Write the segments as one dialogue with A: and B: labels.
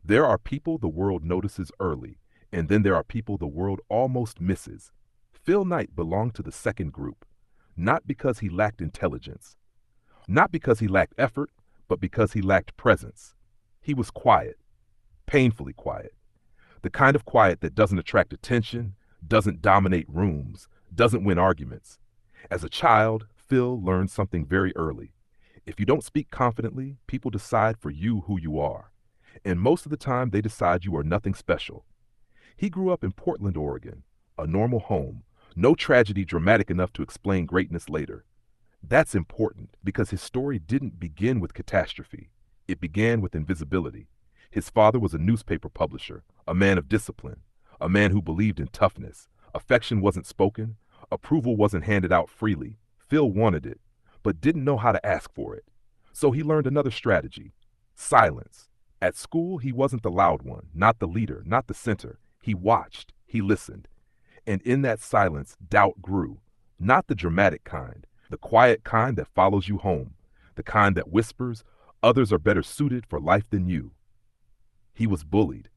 A: There are people the world notices early, and then there are people the world almost misses. Phil Knight belonged to the second group, not because he lacked intelligence, not because he lacked effort, but because he lacked presence. He was quiet, painfully quiet, the kind of quiet that doesn't attract attention, doesn't dominate rooms, doesn't win arguments. As a child, Phil learned something very early. If you don't speak confidently, people decide for you who you are. And most of the time, they decide you are nothing special. He grew up in Portland, Oregon, a normal home, no tragedy dramatic enough to explain greatness later. That's important because his story didn't begin with catastrophe. It began with invisibility. His father was a newspaper publisher, a man of discipline, a man who believed in toughness. Affection wasn't spoken, approval wasn't handed out freely. Phil wanted it, but didn't know how to ask for it. So he learned another strategy: silence. At school, he wasn't the loud one, not the leader, not the center. He watched, he listened. And in that silence, doubt grew. Not the dramatic kind, the quiet kind that follows you home, the kind that whispers, others are better suited for life than you. He was bullied,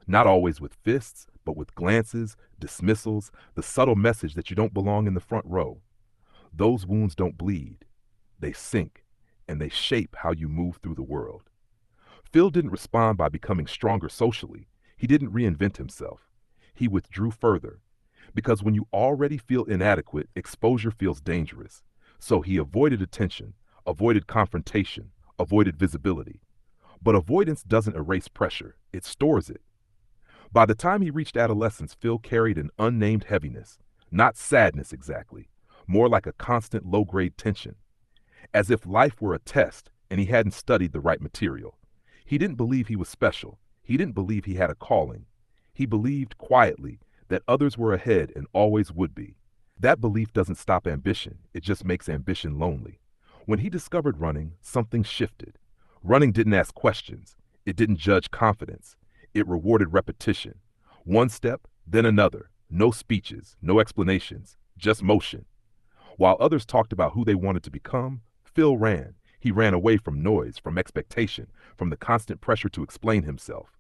A: not always with fists, but with glances, dismissals, the subtle message that you don't belong in the front row. Those wounds don't bleed. They sink, and they shape how you move through the world. Phil didn't respond by becoming stronger socially. He didn't reinvent himself. He withdrew further. Because when you already feel inadequate, exposure feels dangerous. So he avoided attention, avoided confrontation, avoided visibility. But avoidance doesn't erase pressure, it stores it. By the time he reached adolescence, Phil carried an unnamed heaviness, not sadness exactly, more like a constant low-grade tension, as if life were a test and he hadn't studied the right material. He didn't believe he was special. He didn't believe he had a calling. He believed quietly that others were ahead and always would be. That belief doesn't stop ambition, it just makes ambition lonely. When he discovered running, something shifted. Running didn't ask questions. It didn't judge confidence. It rewarded repetition. One step, then another. No speeches, no explanations, just motion. While others talked about who they wanted to become, Phil ran. He ran away from noise, from expectation, from the constant pressure to explain himself.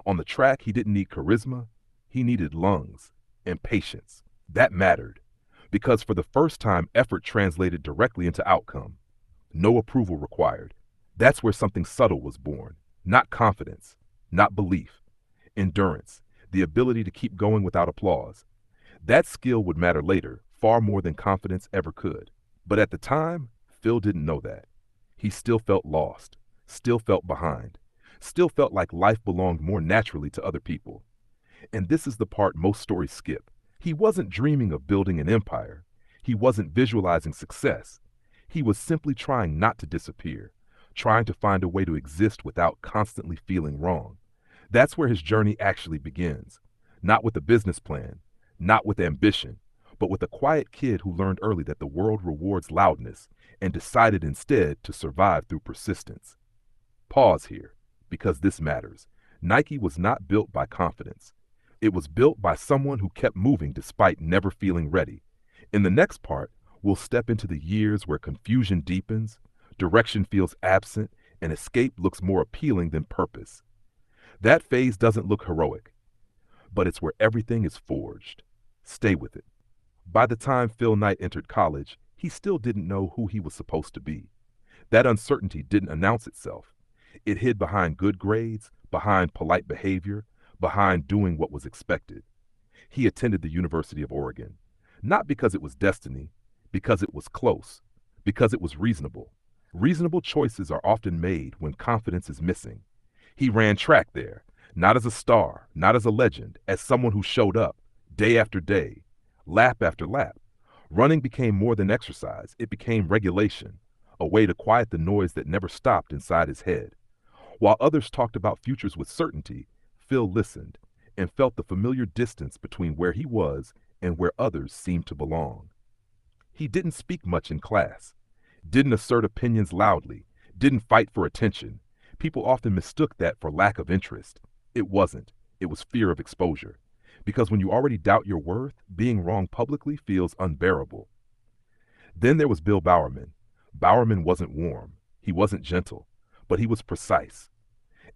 A: On the track, he didn't need charisma. He needed lungs and patience. That mattered, because for the first time, effort translated directly into outcome. No approval required. That's where something subtle was born. Not confidence, not belief. Endurance, the ability to keep going without applause. That skill would matter later, far more than confidence ever could. But at the time, Phil didn't know that. He still felt lost, still felt behind, still felt like life belonged more naturally to other people. And this is the part most stories skip. He wasn't dreaming of building an empire. He wasn't visualizing success. He was simply trying not to disappear, trying to find a way to exist without constantly feeling wrong. That's where his journey actually begins. Not with a business plan, not with ambition, but with a quiet kid who learned early that the world rewards loudness and decided instead to survive through persistence. Pause here, because this matters. Nike was not built by confidence. It was built by someone who kept moving despite never feeling ready. In the next part, we'll step into the years where confusion deepens, direction feels absent, and escape looks more appealing than purpose. That phase doesn't look heroic, but it's where everything is forged. Stay with it. By the time Phil Knight entered college, he still didn't know who he was supposed to be. That uncertainty didn't announce itself. It hid behind good grades, behind polite behavior, behind doing what was expected. He attended the University of Oregon, not because it was destiny, because it was close, because it was reasonable. Reasonable choices are often made when confidence is missing. He ran track there, not as a star, not as a legend, as someone who showed up, day after day, lap after lap. Running became more than exercise, it became regulation, a way to quiet the noise that never stopped inside his head. While others talked about futures with certainty, Phil listened and felt the familiar distance between where he was and where others seemed to belong. He didn't speak much in class, didn't assert opinions loudly, didn't fight for attention. People often mistook that for lack of interest. It wasn't. It was fear of exposure. Because when you already doubt your worth, being wrong publicly feels unbearable. Then there was Bill Bowerman. Bowerman wasn't warm. He wasn't gentle. But he was precise.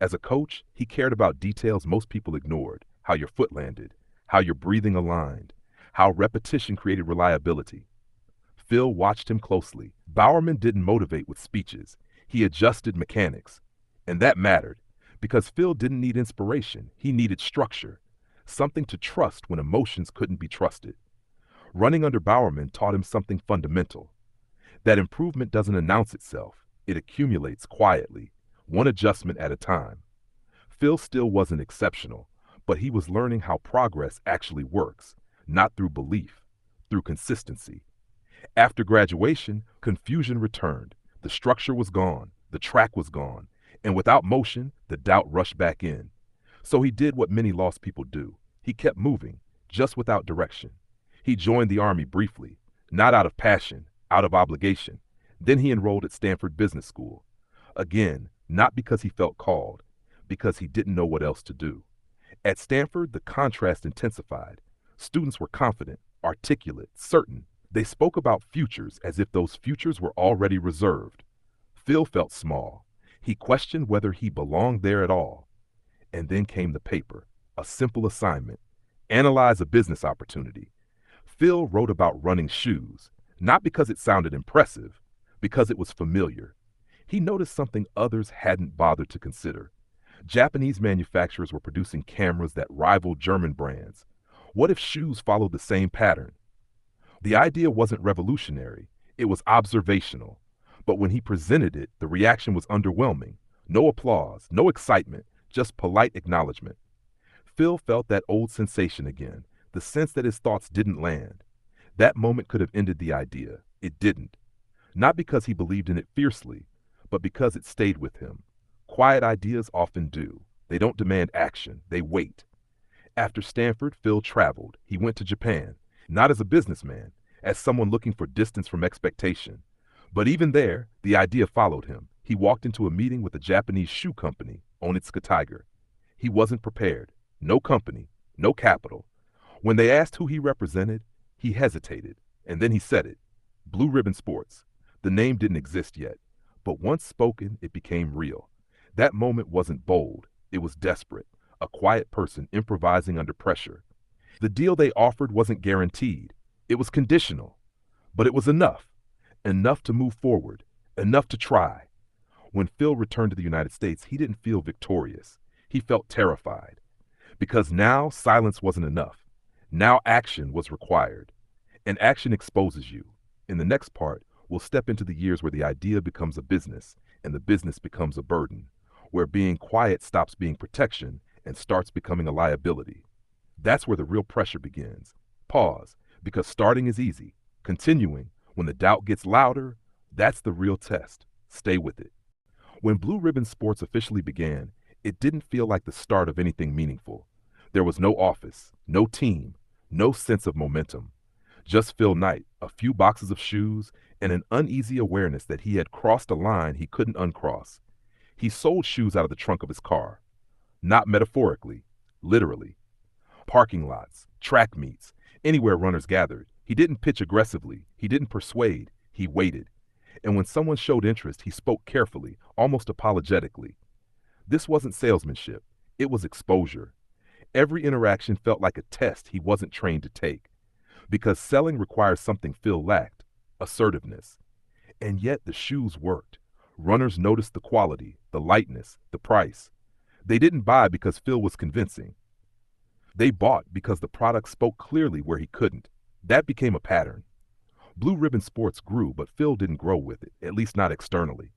A: As a coach, he cared about details most people ignored: how your foot landed, how your breathing aligned, how repetition created reliability. Phil watched him closely. Bowerman didn't motivate with speeches. He adjusted mechanics. And that mattered, because Phil didn't need inspiration. He needed structure, something to trust when emotions couldn't be trusted. Running under Bowerman taught him something fundamental: that improvement doesn't announce itself. It accumulates quietly, one adjustment at a time. Phil still wasn't exceptional, but he was learning how progress actually works, not through belief, through consistency. After graduation, confusion returned. The structure was gone, the track was gone, and without motion, the doubt rushed back in. So he did what many lost people do. He kept moving, just without direction. He joined the Army briefly, not out of passion, out of obligation. Then he enrolled at Stanford Business School. Again, not because he felt called, because he didn't know what else to do. At Stanford, the contrast intensified. Students were confident, articulate, certain. They spoke about futures as if those futures were already reserved. Phil felt small. He questioned whether he belonged there at all. And then came the paper, a simple assignment: analyze a business opportunity. Phil wrote about running shoes, not because it sounded impressive, because it was familiar. He noticed something others hadn't bothered to consider. Japanese manufacturers were producing cameras that rivaled German brands. What if shoes followed the same pattern? The idea wasn't revolutionary, it was observational. But when he presented it, the reaction was underwhelming. No applause, no excitement, just polite acknowledgement. Phil felt that old sensation again, the sense that his thoughts didn't land. That moment could have ended the idea. It didn't. Not because he believed in it fiercely, but because it stayed with him. Quiet ideas often do. They don't demand action, they wait. After Stanford, Phil traveled. He went to Japan, not as a businessman, as someone looking for distance from expectation. But even there, the idea followed him. He walked into a meeting with a Japanese shoe company, Onitsuka Tiger. He wasn't prepared. No company, no capital. When they asked who he represented, he hesitated, and then he said it: Blue Ribbon Sports. The name didn't exist yet, but once spoken, it became real. That moment wasn't bold, it was desperate, a quiet person improvising under pressure. The deal they offered wasn't guaranteed, it was conditional, but it was enough. Enough to move forward, enough to try. When Phil returned to the United States, he didn't feel victorious. He felt terrified. Because now silence wasn't enough. Now action was required. And action exposes you. In the next part, we'll step into the years where the idea becomes a business and the business becomes a burden, where being quiet stops being protection and starts becoming a liability. That's where the real pressure begins. Pause, because starting is easy. Continuing, when the doubt gets louder, that's the real test. Stay with it. When Blue Ribbon Sports officially began, it didn't feel like the start of anything meaningful. There was no office, no team, no sense of momentum. Just Phil Knight, a few boxes of shoes, and an uneasy awareness that he had crossed a line he couldn't uncross. He sold shoes out of the trunk of his car. Not metaphorically, literally. Parking lots, track meets, anywhere runners gathered. He didn't pitch aggressively. He didn't persuade. He waited. And when someone showed interest, he spoke carefully, almost apologetically. This wasn't salesmanship. It was exposure. Every interaction felt like a test he wasn't trained to take. Because selling requires something Phil lacked: assertiveness. And yet the shoes worked. Runners noticed the quality, the lightness, the price. They didn't buy because Phil was convincing. They bought because the product spoke clearly where he couldn't. That became a pattern. Blue Ribbon Sports grew, but Phil didn't grow with it, at least not externally.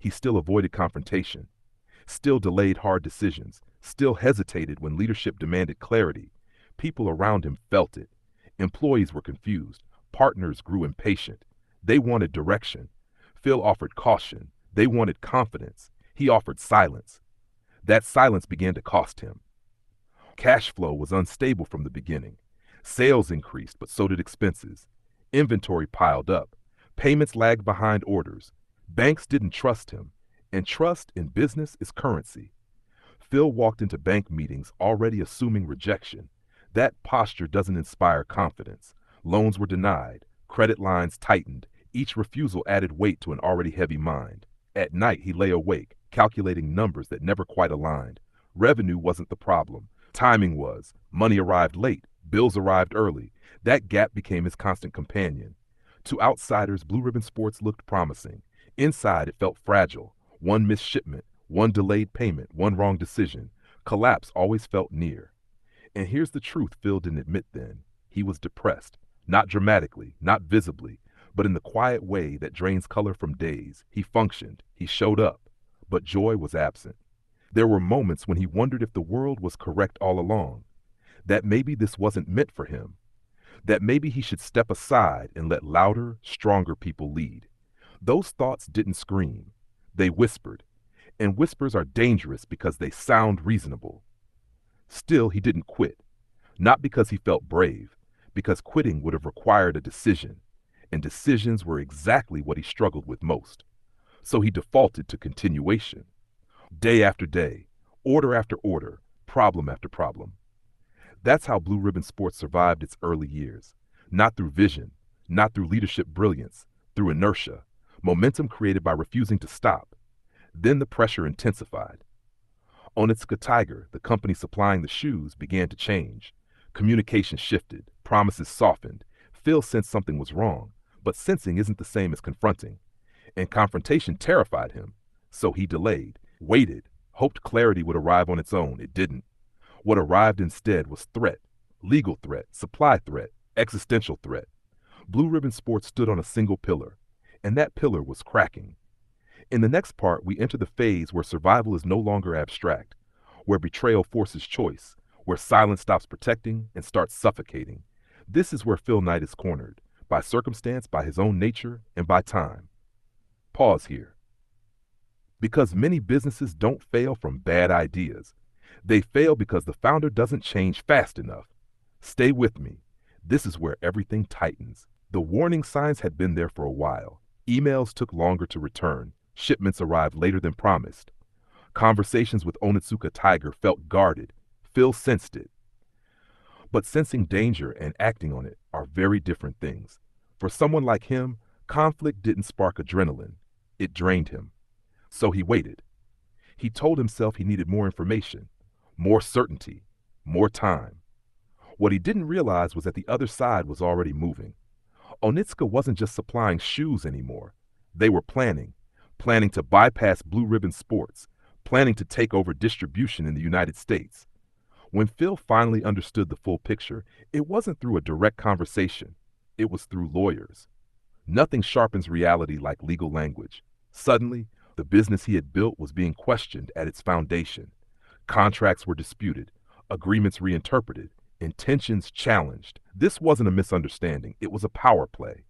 A: He still avoided confrontation, still delayed hard decisions, still hesitated when leadership demanded clarity. People around him felt it. Employees were confused. Partners grew impatient. They wanted direction. Phil offered caution. They wanted confidence. He offered silence. That silence began to cost him. Cash flow was unstable from the beginning. Sales increased, but so did expenses. Inventory piled up. Payments lagged behind orders. Banks didn't trust him, and trust in business is currency. Phil walked into bank meetings already assuming rejection. That posture doesn't inspire confidence. Loans were denied. Credit lines tightened. Each refusal added weight to an already heavy mind. At night, he lay awake, calculating numbers that never quite aligned. Revenue wasn't the problem. Timing was. Money arrived late. Bills arrived early. That gap became his constant companion. To outsiders, Blue Ribbon Sports looked promising. Inside, it felt fragile. One missed shipment, one delayed payment, one wrong decision. Collapse always felt near. And here's the truth Phil didn't admit then. He was depressed. Not dramatically, not visibly, but in the quiet way that drains color from days. He functioned. He showed up. But joy was absent. There were moments when he wondered if the world was correct all along, that maybe this wasn't meant for him, that maybe he should step aside and let louder, stronger people lead. Those thoughts didn't scream. They whispered, and whispers are dangerous because they sound reasonable. Still, he didn't quit, not because he felt brave, because quitting would have required a decision, and decisions were exactly what he struggled with most. So he defaulted to continuation. Day after day, order after order, problem after problem. That's how Blue Ribbon Sports survived its early years. Not through vision, not through leadership brilliance, through inertia, momentum created by refusing to stop. Then the pressure intensified. Onitsuka Tiger, the company supplying the shoes, began to change. Communication shifted, promises softened. Phil sensed something was wrong, but sensing isn't the same as confronting. And confrontation terrified him, so he delayed, waited, hoped clarity would arrive on its own. It didn't. What arrived instead was threat, legal threat, supply threat, existential threat. Blue Ribbon Sports stood on a single pillar, and that pillar was cracking. In the next part, we enter the phase where survival is no longer abstract, where betrayal forces choice, where silence stops protecting and starts suffocating. This is where Phil Knight is cornered, by circumstance, by his own nature, and by time. Pause here. Because many businesses don't fail from bad ideas. They fail because the founder doesn't change fast enough. Stay with me. This is where everything tightens. The warning signs had been there for a while. Emails took longer to return. Shipments arrived later than promised. Conversations with Onitsuka Tiger felt guarded. Phil sensed it. But sensing danger and acting on it are very different things. For someone like him, conflict didn't spark adrenaline. It drained him. So he waited. He told himself he needed more information, more certainty, more time. What he didn't realize was that the other side was already moving. Onitsuka wasn't just supplying shoes anymore. They were planning to bypass Blue Ribbon Sports, planning to take over distribution in the United States. When Phil finally understood the full picture, it wasn't through a direct conversation. It was through lawyers. Nothing sharpens reality like legal language. Suddenly, the business he had built was being questioned at its foundation. Contracts were disputed, agreements reinterpreted, intentions challenged. This wasn't a misunderstanding, it was a power play.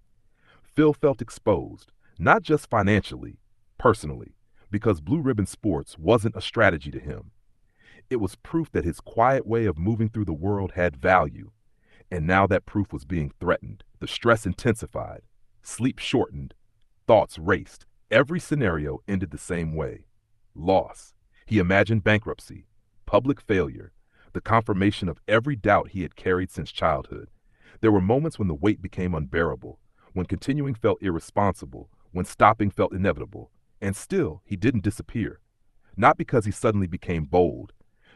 A: Phil felt exposed, not just financially, personally, because Blue Ribbon Sports wasn't a strategy to him. It was proof that his quiet way of moving through the world had value. And now that proof was being threatened. The stress intensified, sleep shortened, thoughts raced. Every scenario ended the same way. Loss. He imagined bankruptcy, public failure, the confirmation of every doubt he had carried since childhood. There were moments when the weight became unbearable, when continuing felt irresponsible, when stopping felt inevitable. And still, he didn't disappear. Not because he suddenly became bold,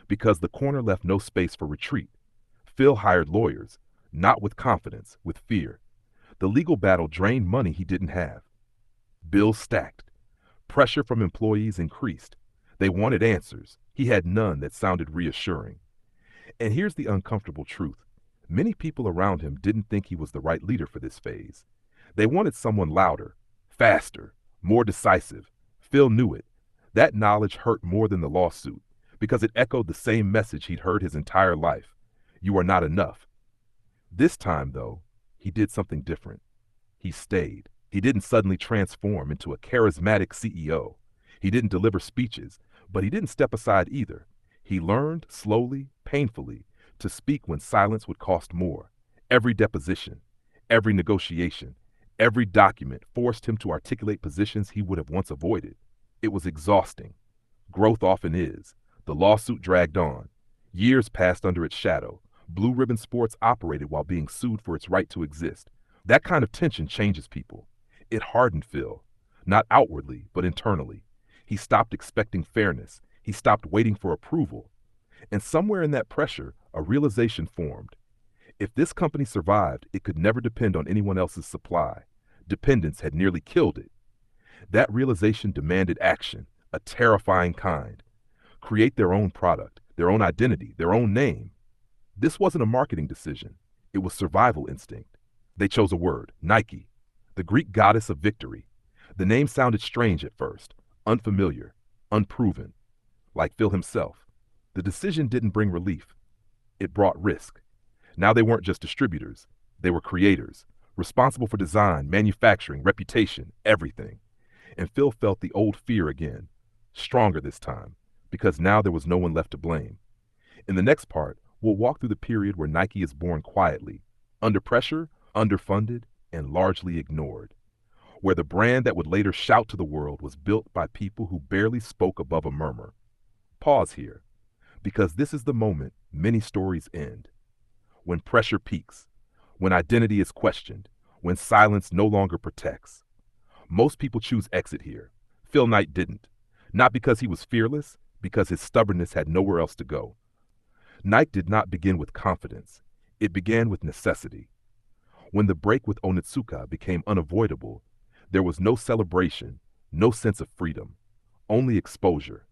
A: because the corner left no space for retreat. Phil hired lawyers, not with confidence, with fear. The legal battle drained money he didn't have. Bills stacked. Pressure from employees increased. They wanted answers. He had none that sounded reassuring. And here's the uncomfortable truth. Many people around him didn't think he was the right leader for this phase. They wanted someone louder, faster, more decisive. Phil knew it. That knowledge hurt more than the lawsuit, because it echoed the same message he'd heard his entire life. You are not enough. This time, though, he did something different. He stayed. He didn't suddenly transform into a charismatic CEO. He didn't deliver speeches, but he didn't step aside either. He learned, slowly, painfully, to speak when silence would cost more. Every deposition, every negotiation, every document forced him to articulate positions he would have once avoided. It was exhausting. Growth often is. The lawsuit dragged on. Years passed under its shadow. Blue Ribbon Sports operated while being sued for its right to exist. That kind of tension changes people. It hardened Phil, not outwardly, but internally. He stopped expecting fairness. He stopped waiting for approval. And somewhere in that pressure, a realization formed. If this company survived, it could never depend on anyone else's supply. Dependence had nearly killed it. That realization demanded action, a terrifying kind. Create their own product, their own identity, their own name. This wasn't a marketing decision. It was survival instinct. They chose a word, Nike, the Greek goddess of victory. The name sounded strange at first, unfamiliar, unproven, like Phil himself. The decision didn't bring relief. It brought risk. Now they weren't just distributors. They were creators, responsible for design, manufacturing, reputation, everything. And Phil felt the old fear again, stronger this time, because now there was no one left to blame. In the next part, we'll walk through the period where Nike is born quietly, under pressure, underfunded, and largely ignored. Where the brand that would later shout to the world was built by people who barely spoke above a murmur. Pause here, because this is the moment many stories end. When pressure peaks, when identity is questioned, when silence no longer protects. Most people choose exit here. Phil Knight didn't. Not because he was fearless, because his stubbornness had nowhere else to go. Nike did not begin with confidence. It began with necessity. When the break with Onitsuka became unavoidable, there was no celebration, no sense of freedom, only exposure.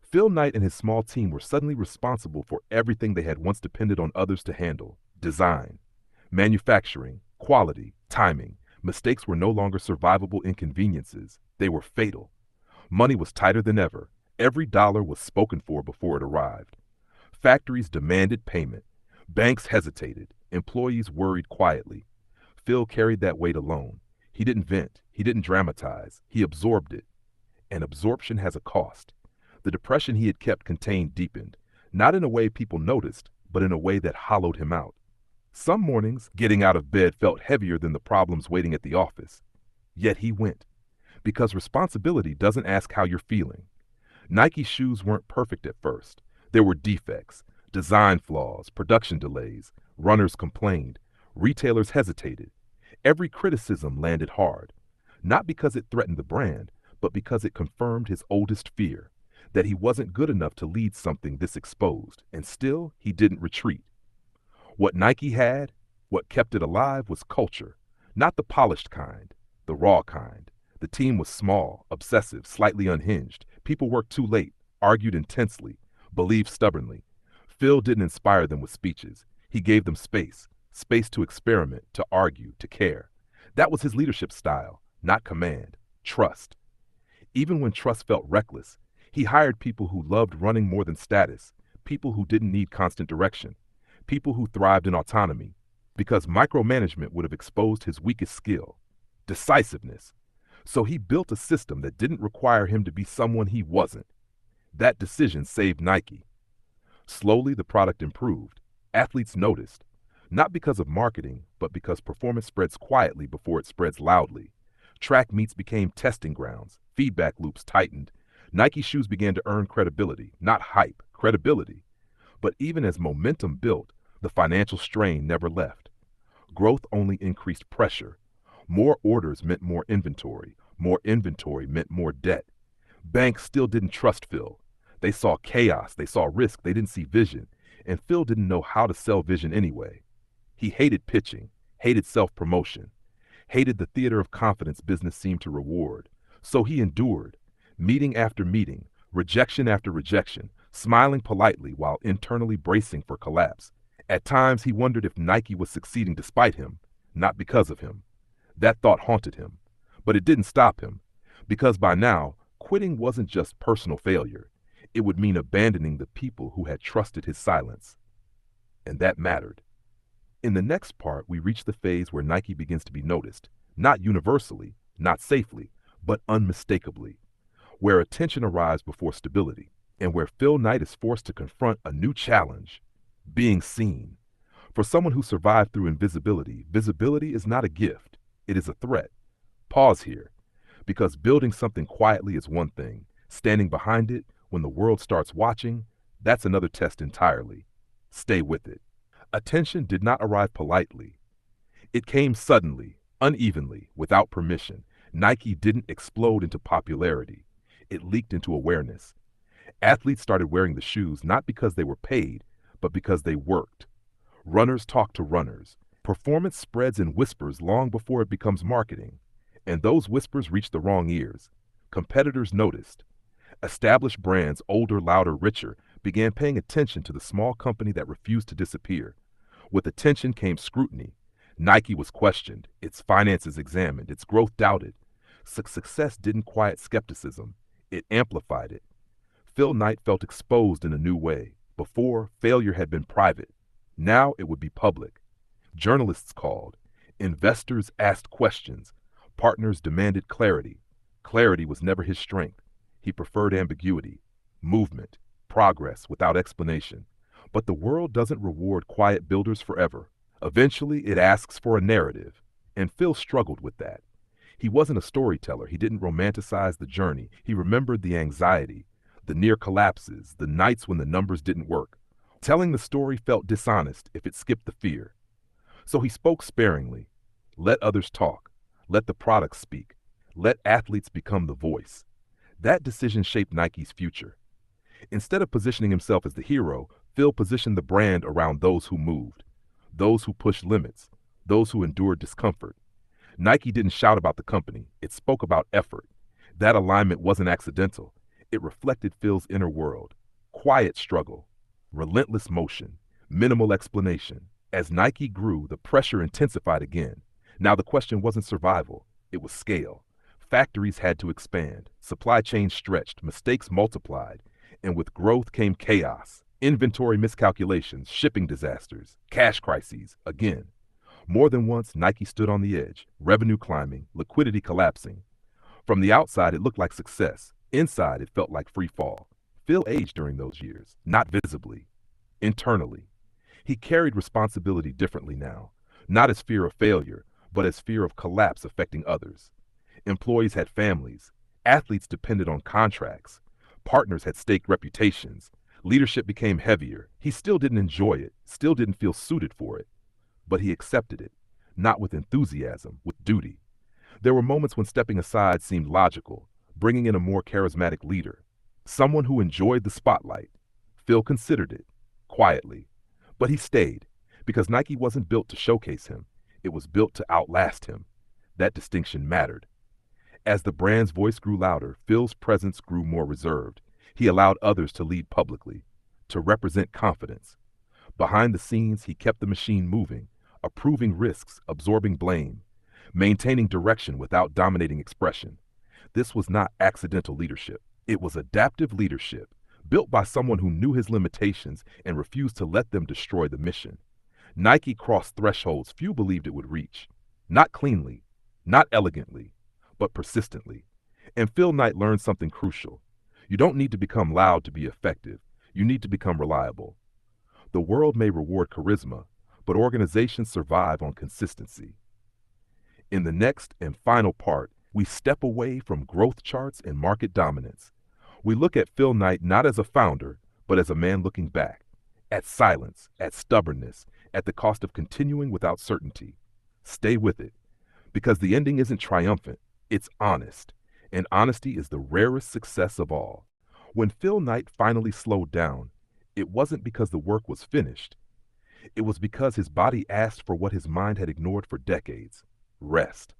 A: Phil Knight and his small team were suddenly responsible for everything they had once depended on others to handle: design, manufacturing, quality, timing. Mistakes were no longer survivable inconveniences. They were fatal. Money was tighter than ever. Every dollar was spoken for before it arrived. Factories demanded payment. Banks hesitated. Employees worried quietly. Phil carried that weight alone. He didn't vent. He didn't dramatize. He absorbed it. And absorption has a cost. The depression he had kept contained deepened, not in a way people noticed, but in a way that hollowed him out. Some mornings, getting out of bed felt heavier than the problems waiting at the office. Yet he went. Because responsibility doesn't ask how you're feeling. Nike shoes weren't perfect at first. There were defects, design flaws, production delays. Runners complained. Retailers hesitated. Every criticism landed hard. Not because it threatened the brand, but because it confirmed his oldest fear, that he wasn't good enough to lead something this exposed. And still, he didn't retreat. What Nike had, what kept it alive, was culture. Not the polished kind, the raw kind. The team was small, obsessive, slightly unhinged. People worked too late, argued intensely, believed stubbornly. Phil didn't inspire them with speeches. He gave them space to experiment, to argue, to care. That was his leadership style, not command, trust. Even when trust felt reckless, he hired people who loved running more than status, people who didn't need constant direction, people who thrived in autonomy, because micromanagement would have exposed his weakest skill, decisiveness. So he built a system that didn't require him to be someone he wasn't. That decision saved Nike. Slowly, the product improved. Athletes noticed, not because of marketing, but because performance spreads quietly before it spreads loudly. Track meets became testing grounds. Feedback loops tightened. Nike shoes began to earn credibility, not hype, credibility. But even as momentum built, the financial strain never left. Growth only increased pressure. More orders meant more inventory. More inventory meant more debt. Banks still didn't trust Phil. They saw chaos. They saw risk. They didn't see vision. And Phil didn't know how to sell vision anyway. He hated pitching, hated self-promotion, hated the theater of confidence business seemed to reward. So he endured, meeting after meeting, rejection after rejection, smiling politely while internally bracing for collapse. At times, he wondered if Nike was succeeding despite him, not because of him. That thought haunted him. But it didn't stop him, because by now, quitting wasn't just personal failure. It would mean abandoning the people who had trusted his silence. And that mattered. In the next part, we reach the phase where Nike begins to be noticed, not universally, not safely, but unmistakably, where attention arrives before stability, and where Phil Knight is forced to confront a new challenge: being seen. For someone who survived through invisibility, visibility is not a gift, it is a threat. Pause here, because building something quietly is one thing. Standing behind it, when the world starts watching, that's another test entirely. Stay with it. Attention did not arrive politely. It came suddenly, unevenly, without permission. Nike didn't explode into popularity. It leaked into awareness. Athletes started wearing the shoes not because they were paid, but because they worked. Runners talk to runners. Performance spreads in whispers long before it becomes marketing. And those whispers reached the wrong ears. Competitors noticed. Established brands, older, louder, richer, began paying attention to the small company that refused to disappear. With attention came scrutiny. Nike was questioned, its finances examined, its growth doubted. Success didn't quiet skepticism, it amplified it. Phil Knight felt exposed in a new way. Before, failure had been private. Now it would be public. Journalists called. Investors asked questions. Partners demanded clarity. Clarity was never his strength. He preferred ambiguity, movement, progress without explanation. But the world doesn't reward quiet builders forever. Eventually, it asks for a narrative. And Phil struggled with that. He wasn't a storyteller. He didn't romanticize the journey. He remembered the anxiety, the near collapses, the nights when the numbers didn't work. Telling the story felt dishonest if it skipped the fear. So he spoke sparingly. Let others talk. Let the product speak. Let athletes become the voice. That decision shaped Nike's future. Instead of positioning himself as the hero, Phil positioned the brand around those who moved, those who pushed limits, those who endured discomfort. Nike didn't shout about the company. It spoke about effort. That alignment wasn't accidental. It reflected Phil's inner world. Quiet struggle, relentless motion, minimal explanation. As Nike grew, the pressure intensified again. Now the question wasn't survival, it was scale. Factories had to expand, supply chains stretched, mistakes multiplied, and with growth came chaos. Inventory miscalculations, shipping disasters, cash crises, again. More than once, Nike stood on the edge, revenue climbing, liquidity collapsing. From the outside, it looked like success. Inside, it felt like free fall. Phil aged during those years, not visibly, internally. He carried responsibility differently now, not as fear of failure, but as fear of collapse affecting others. Employees had families. Athletes depended on contracts. Partners had staked reputations. Leadership became heavier. He still didn't enjoy it, still didn't feel suited for it. But he accepted it, not with enthusiasm, with duty. There were moments when stepping aside seemed logical, bringing in a more charismatic leader, someone who enjoyed the spotlight. Phil considered it, quietly. But he stayed, because Nike wasn't built to showcase him. It was built to outlast him. That distinction mattered. As the brand's voice grew louder, Phil's presence grew more reserved. He allowed others to lead publicly, to represent confidence. Behind the scenes, he kept the machine moving, approving risks, absorbing blame, maintaining direction without dominating expression. This was not accidental leadership. It was adaptive leadership, built by someone who knew his limitations and refused to let them destroy the mission. Nike crossed thresholds few believed it would reach. Not cleanly, not elegantly, but persistently. And Phil Knight learned something crucial. You don't need to become loud to be effective. You need to become reliable. The world may reward charisma, but organizations survive on consistency. In the next and final part, we step away from growth charts and market dominance. We look at Phil Knight not as a founder, but as a man looking back, at silence, at stubbornness, at the cost of continuing without certainty. Stay with it, because the ending isn't triumphant, it's honest, and honesty is the rarest success of all. When Phil Knight finally slowed down, it wasn't because the work was finished. It was because his body asked for what his mind had ignored for decades: rest.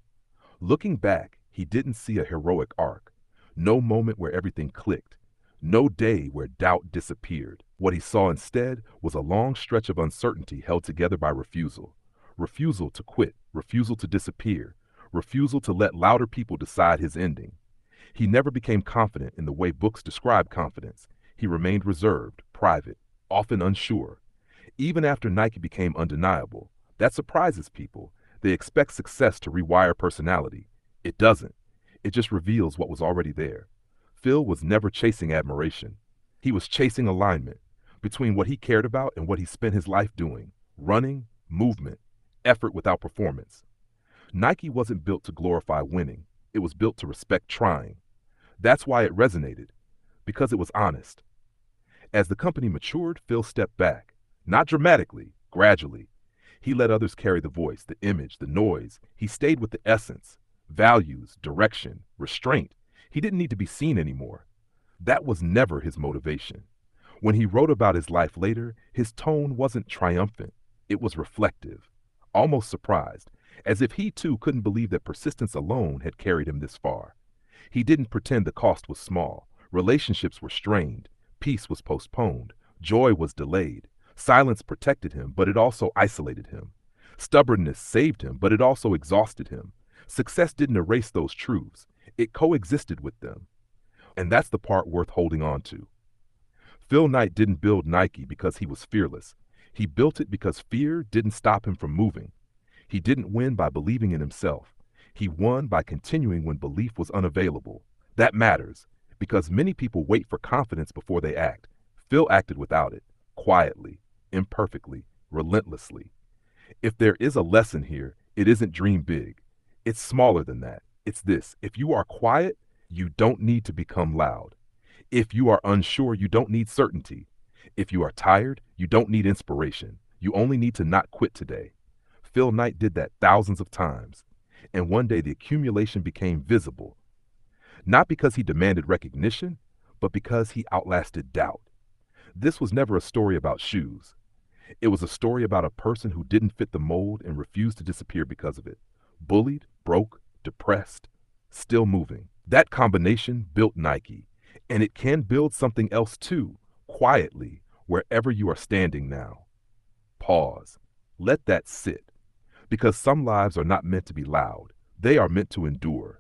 A: Looking back, he didn't see a heroic arc, no moment where everything clicked, no day where doubt disappeared. What he saw instead was a long stretch of uncertainty held together by refusal. Refusal to quit, refusal to disappear, refusal to let louder people decide his ending. He never became confident in the way books describe confidence. He remained reserved, private, often unsure. Even after Nike became undeniable, that surprises people. They expect success to rewire personality. It doesn't. It just reveals what was already there. Phil was never chasing admiration. He was chasing alignment between what he cared about and what he spent his life doing: running, movement, effort without performance. Nike wasn't built to glorify winning. It was built to respect trying. That's why it resonated, because it was honest. As the company matured, Phil stepped back, not dramatically, gradually. He let others carry the voice, the image, the noise. He stayed with the essence, values, direction, restraint. He didn't need to be seen anymore. That was never his motivation. When he wrote about his life later, his tone wasn't triumphant. It was reflective, almost surprised, as if he too couldn't believe that persistence alone had carried him this far. He didn't pretend the cost was small. Relationships were strained. Peace was postponed. Joy was delayed. Silence protected him, but it also isolated him. Stubbornness saved him, but it also exhausted him. Success didn't erase those truths. It coexisted with them. And that's the part worth holding on to. Phil Knight didn't build Nike because he was fearless. He built it because fear didn't stop him from moving. He didn't win by believing in himself. He won by continuing when belief was unavailable. That matters, because many people wait for confidence before they act. Phil acted without it, quietly, imperfectly, relentlessly. If there is a lesson here, it isn't dream big. It's smaller than that. It's this: if you are quiet, you don't need to become loud. If you are unsure, you don't need certainty. If you are tired, you don't need inspiration. You only need to not quit today. Phil Knight did that thousands of times. And one day the accumulation became visible. Not because he demanded recognition, but because he outlasted doubt. This was never a story about shoes. It was a story about a person who didn't fit the mold and refused to disappear because of it. Bullied, broke, depressed, still moving. That combination built Nike. And it can build something else too, quietly, wherever you are standing now. Pause. Let that sit. Because some lives are not meant to be loud. They are meant to endure.